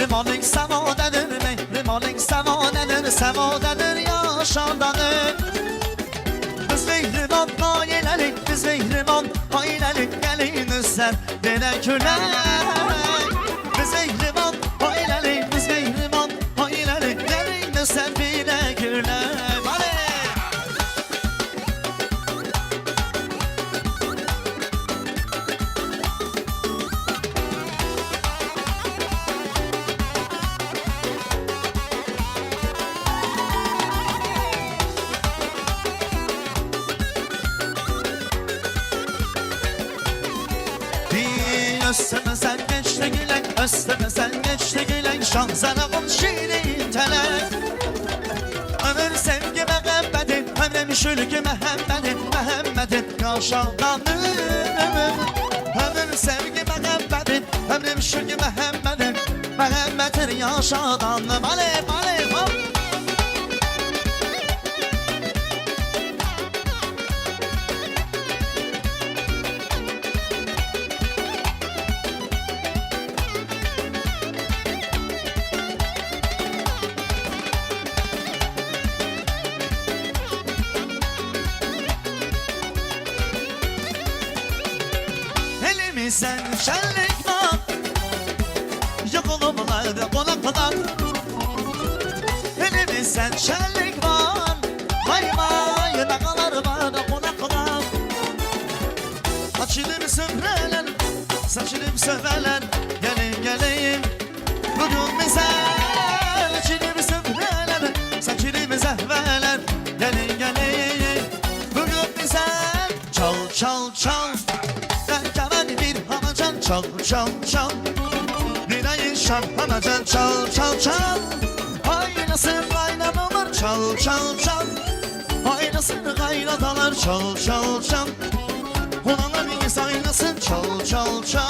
Mehrimanlık semadedir, mehrimanlık semadedir, semadedir yaşandanır. Biz mehriman ailelik, biz mehriman ailelik, gelin sen dene külek. Biz mehriman ailelik, biz mehriman ailelik, gelin sen bile külek. Üstüme sen geçti gülen, üstüme sen geçti gülen, şanzarağın şirin telek. Ömür sevgi Mehmet'in, ömrüm şülkü Mehmet'in, Mehmet'in yaşandanır. Ömür sevgi Mehmet'in, ömrüm şülkü Mehmet'in, Mehmet'in yaşandanır. Bale bale hop. Sen şenlik var, yıkılımlarda konaklar. Elimizden şenlik var, vay vay nakalar var konaklar. Açılım süfreler, saçılım söveler, gelin geleyim bugün bize. Açılım süfreler, saçılım zehveler, gelin geleyim bugün bize. Çal çal çal, çal çal çal, Dinayın şam hanacan çal çal çal. Aynasın kaynanalar çal çal çal, aynasın kaynanalar çal çal çal. Olanlar iyi saynasın çal çal çal.